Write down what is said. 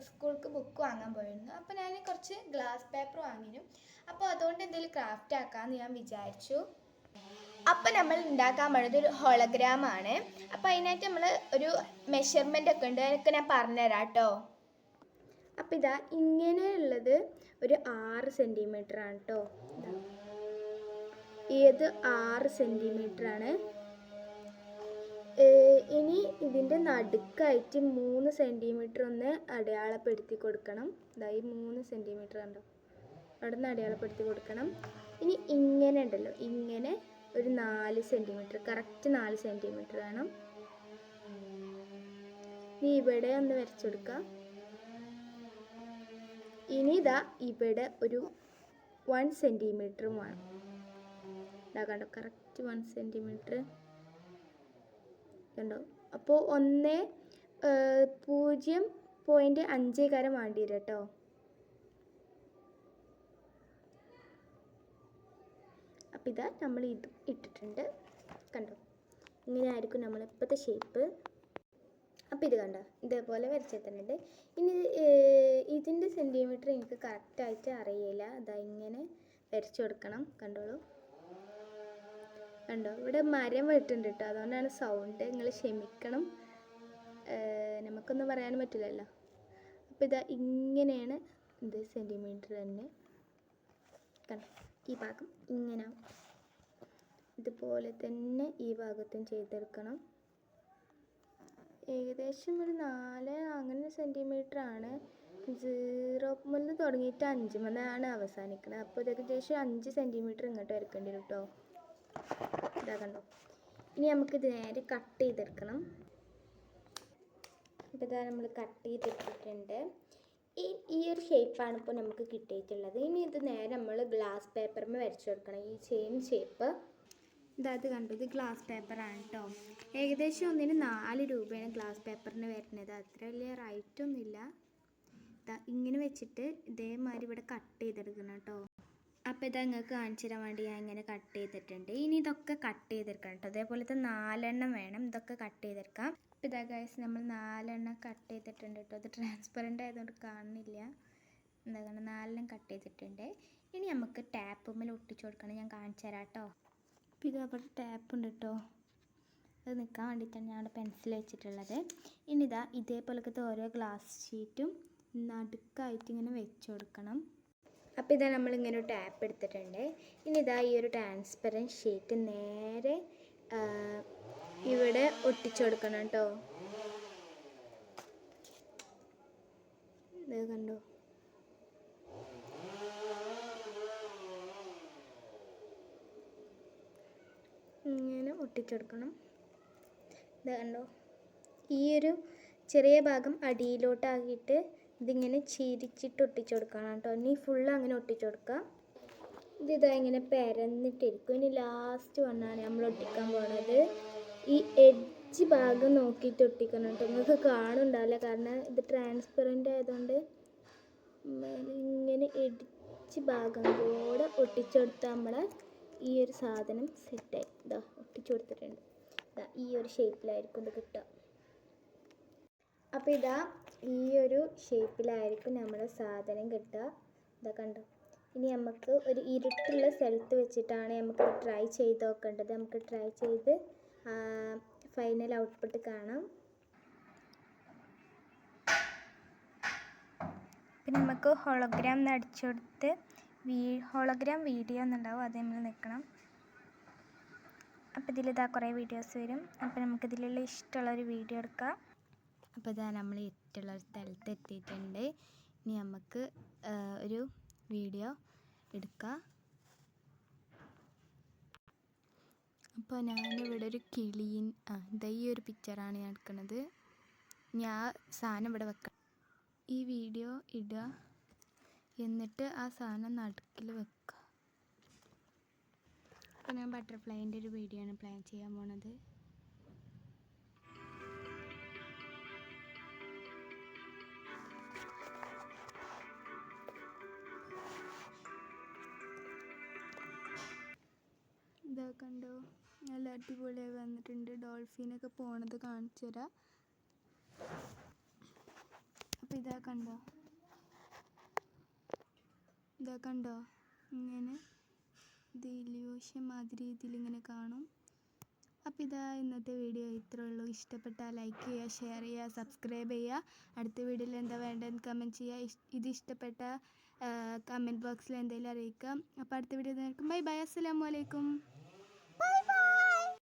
സ്കൂൾക്ക് ബുക്ക് വാങ്ങാൻ പോയിരുന്നു. അപ്പോൾ ഞാൻ കുറച്ച് ഗ്ലാസ് പേപ്പർ വാങ്ങിയിരുന്നു. അപ്പോൾ അതുകൊണ്ട് എന്തെങ്കിലും ക്രാഫ്റ്റ് ആക്കാമെന്ന് ഞാൻ വിചാരിച്ചു. അപ്പോൾ നമ്മൾ ഉണ്ടാക്കാൻ പോകുന്നത് ഒരു ഹോളോഗ്രാമാണ്. അപ്പോൾ അതിനായിട്ട് നമ്മൾ ഒരു മെഷർമെൻ്റ് ഒക്കെ ഉണ്ട്, അതൊക്കെ ഞാൻ പറഞ്ഞുതരാം കേട്ടോ. അപ്പോൾ ഇതാ ഇങ്ങനെയുള്ളത് ഒരു 6 സെൻറ്റിമീറ്റർ ആണ് കേട്ടോ. ഇത് 6 സെൻറ്റിമീറ്റർ ആണ്. ഇനി ഇതിൻ്റെ നടുക്കായിട്ട് 3 സെൻറ്റിമീറ്റർ ഒന്ന് അടയാളപ്പെടുത്തി കൊടുക്കണം. ഇതായി 3 സെൻറ്റിമീറ്റർ കണ്ടോ, അവിടെ നിന്ന് അടയാളപ്പെടുത്തി കൊടുക്കണം. ഇനി ഇങ്ങനെ ഉണ്ടല്ലോ, ഇങ്ങനെ ഒരു 4 സെൻറ്റിമീറ്റർ, കറക്റ്റ് 4 സെൻറ്റിമീറ്റർ വേണം. ഇനി ഇവിടെ ഒന്ന് വരച്ചു കൊടുക്കാം. ഇനി ഇതാ ഇവിടെ ഒരു 1 സെൻറ്റിമീറ്ററും വേണം. ഇതാ കണ്ടോ, കറക്റ്റ് 1 സെൻറ്റിമീറ്റർ കണ്ടോ. അപ്പോൾ 0.5 കാരം വേണ്ടി വരും കേട്ടോ. അപ്പോൾ ഇതാ നമ്മൾ ഇത് ഇട്ടിട്ടുണ്ട് കണ്ടോ. ഇങ്ങനെ ആയിരിക്കും നമ്മൾ ഇപ്പോഴത്തെ ഷേപ്പ്. അപ്പോൾ ഇത് കണ്ടോ, ഇതേപോലെ വരച്ചിട്ടുണ്ട്. ഇനി ഇതിൻ്റെ സെൻറ്റിമീറ്റർ എനിക്ക് കറക്റ്റായിട്ട് അറിയില്ല. അതാ ഇങ്ങനെ വരച്ചു കൊടുക്കണം. കണ്ടോളൂ, കണ്ടോ ഇവിടെ മരം വെട്ടുണ്ട് കേട്ടോ, അതുകൊണ്ടാണ് സൗണ്ട്, നിങ്ങൾ ക്ഷമിക്കണം, നമുക്കൊന്നും പറയാനും പറ്റില്ലല്ലോ. അപ്പോൾ ഇതാ ഇങ്ങനെയാണ് ഇത് സെൻറ്റിമീറ്റർ തന്നെ കണ്ടോ. ഈ ഭാഗം ഇങ്ങനെ ഇതുപോലെ തന്നെ ഈ ഭാഗത്തും ചെയ്തെടുക്കണം. ഏകദേശം ഒരു 4 അങ്ങനെ സെൻറ്റിമീറ്റർ ആണ്. 0 മുതൽ തുടങ്ങിയിട്ട് 5 മുതലാണ് അവസാനിക്കുന്നത്. അപ്പോൾ ഏകദേശം 5 സെൻറ്റിമീറ്റർ ഇങ്ങോട്ട് വരക്കേണ്ടി വരും കേട്ടോ. ഇതാ കണ്ടോ. ഇനി നമുക്കിത് നേരെ കട്ട് ചെയ്തെടുക്കണം. അപ്പോൾ ഇതാ നമ്മൾ കട്ട് ചെയ്തെടുത്തിട്ടുണ്ട്. ഈ ഒരു ഷേപ്പാണ് ഇപ്പോൾ നമുക്ക് കിട്ടിയിട്ടുള്ളത്. ഇനി ഇത് നേരെ നമ്മൾ ഗ്ലാസ് പേപ്പറിൽ വരച്ചു കൊടുക്കണം. ഈ സെയിം ഷേപ്പ് ഇതാത് കണ്ടു, ഇത് ഗ്ലാസ് പേപ്പറാണ് കേട്ടോ. ഏകദേശം ഒന്നിന് 4 രൂപയാണ് ഗ്ലാസ് പേപ്പറിന് വരുന്നത്. അത്ര വലിയ റൈറ്റൊന്നുമില്ല. ഇങ്ങനെ വെച്ചിട്ട് ഇതേമാതിരി ഇവിടെ കട്ട് ചെയ്തെടുക്കണം കേട്ടോ. അപ്പോൾ ഇതാ നിങ്ങൾക്ക് കാണിച്ചു തരാൻ വേണ്ടി ഞാൻ ഇങ്ങനെ കട്ട് ചെയ്തിട്ടുണ്ട്. ഇനി ഇതൊക്കെ കട്ട് ചെയ്തെടുക്കണം കേട്ടോ. അതേപോലത്തെ 4 എണ്ണം വേണം, ഇതൊക്കെ കട്ട് ചെയ്തെടുക്കാം. അപ്പോൾ ഇതാ ഗൈസ്, നമ്മൾ 4 എണ്ണം കട്ട് ചെയ്തിട്ടുണ്ട് കേട്ടോ. അത് ട്രാൻസ്പെറൻ്റ് ആയതുകൊണ്ട് കാണുന്നില്ല. എന്താ കാരണം 4 എണ്ണം കട്ട് ചെയ്തിട്ടുണ്ട്. ഇനി നമുക്ക് ടാപ്പുമ്മേൽ ഒട്ടിച്ചു കൊടുക്കണം. ഞാൻ കാണിച്ചു തരാം കേട്ടോ. അപ്പോൾ ഇത് അവിടെ ടാപ്പ് ഉണ്ട് കേട്ടോ, അത് നിൽക്കാൻ വേണ്ടിയിട്ടാണ് ഞാൻ അവിടെ പെൻസിൽ വെച്ചിട്ടുള്ളത്. ഇനി ഇതാ ഇതേപോലത്തെ ഓരോ ഗ്ലാസ് ഷീറ്റും നടുക്കായിട്ട് ഇങ്ങനെ വെച്ച് കൊടുക്കണം. അപ്പോൾ ഇതാ നമ്മളിങ്ങനെ ഒരു ടാപ്പ് എടുത്തിട്ടുണ്ട്. ഇനി ഇതാ ഈ ഒരു ട്രാൻസ്പെറൻറ്റ് ഷീറ്റ് നേരെ ഇവിടെ ഒട്ടിച്ചു കൊടുക്കണം കേട്ടോ. ഇത് കണ്ടോ, ഇങ്ങനെ ഒട്ടിച്ചെടുക്കണം. ഇത് കണ്ടോ, ഈ ഒരു ചെറിയ ഭാഗം അടിയിലോട്ടാക്കിയിട്ട് ഇതിങ്ങനെ ചിരിച്ചിട്ട് ഒട്ടിച്ചു കൊടുക്കണം കേട്ടോ. ഇനി ഫുള്ള് അങ്ങനെ ഒട്ടിച്ചു കൊടുക്കുക. ഇതാ ഇങ്ങനെ പരന്നിട്ടിരിക്കും. ഇനി ലാസ്റ്റ് വന്നാണ് നമ്മൾ ഒട്ടിക്കാൻ പോണത്. ഈ എഡ്ജ് ഭാഗം നോക്കിയിട്ട് ഒട്ടിക്കണം കേട്ടോ. നിങ്ങൾക്ക് കാണുന്നുണ്ടാവില്ല, കാരണം ഇത് ട്രാൻസ്പെറൻ്റ് ആയതുകൊണ്ട്. ഇങ്ങനെ എഡ്ജ് ഭാഗം കൂടെ ഒട്ടിച്ചു കൊടുത്താൽ നമ്മളെ ഈ ഒരു സാധനം സെറ്റായി. ഇതാ ഒട്ടിച്ചു കൊടുത്തിട്ടുണ്ട്. ഇതാ ഈ ഒരു ഷേപ്പിലായിരിക്കും ഇത് കിട്ടുക. അപ്പോൾ ഇതാ ഈ ഒരു ഷേപ്പിലായിരിക്കും നമ്മുടെ സാധനം കിട്ടുക. ഇതാ കണ്ടോ. ഇനി നമുക്ക് ഒരു ഇരുട്ടുള്ള സ്ഥലത്ത് വെച്ചിട്ടാണ് നമുക്ക് ട്രൈ ചെയ്ത് നോക്കേണ്ടത്. നമുക്ക് ട്രൈ ചെയ്ത് ഫൈനൽ ഔട്ട്പുട്ട് കാണാം. പിന്നെ നമുക്ക് ഹോളോഗ്രാം അടിച്ചു കൊടുത്ത് ഹോളോഗ്രാം വീഡിയോ എന്നുണ്ടാവും, അത് നമ്മൾ നിൽക്കണം. അപ്പോൾ ഇതിലിതാ കുറേ വീഡിയോസ് വരും. അപ്പോൾ നമുക്കിതിലുള്ള ഇഷ്ടമുള്ളൊരു വീഡിയോ എടുക്കാം. അപ്പോൾ ഇതാ നമ്മൾ ഇഷ്ടമുള്ള ഒരു സ്ഥലത്ത് എത്തിയിട്ടുണ്ട്. ഇനി നമുക്ക് ഒരു വീഡിയോ എടുക്കാം. അപ്പോൾ ഞാനിവിടെ ഒരു ഇതാ ഈ ഒരു പിക്ചറാണ് ഞാൻ എടുക്കുന്നത്. ഞാൻ സാധനം ഇവിടെ വെക്കാം. ഈ വീഡിയോ ഇടുക, എന്നിട്ട് ആ സാധനം നടുക്കിൽ വെക്കുക. അപ്പോൾ ഞാൻ ബട്ടർഫ്ലൈൻ്റെ ഒരു വീഡിയോ ആണ് പ്ലാൻ ചെയ്യാൻ പോണത്. ഇതാ കണ്ടോ, നല്ല അടിപൊളിയായി വന്നിട്ടുണ്ട്. ഡോൾഫിനൊക്കെ പോണത് കാണിച്ചു തരാം. അപ്പോൾ ഇതാ കണ്ടോ ഇങ്ങനെ ഇത് ഇല്യൂഷൻ മാതിരി ഇതിലിങ്ങനെ കാണും. അപ്പോൾ ഇതാ ഇന്നത്തെ വീഡിയോ ഇത്രേ ഉള്ളൂ. ഇഷ്ടപ്പെട്ടാൽ ലൈക്ക് ചെയ്യുക, ഷെയർ ചെയ്യുക, സബ്സ്ക്രൈബ് ചെയ്യുക. അടുത്ത വീഡിയോയിൽ എന്താ വേണ്ടതെന്ന് കമൻറ്റ് ചെയ്യുക. ഇത് ഇഷ്ടപ്പെട്ട കമൻറ്റ് ബോക്സിൽ എന്തെങ്കിലും അറിയിക്കാം. അപ്പോൾ അടുത്ത വീഡിയോ നോക്കാം. ബൈ ബൈ, അസ്സലാമു അലൈക്കും.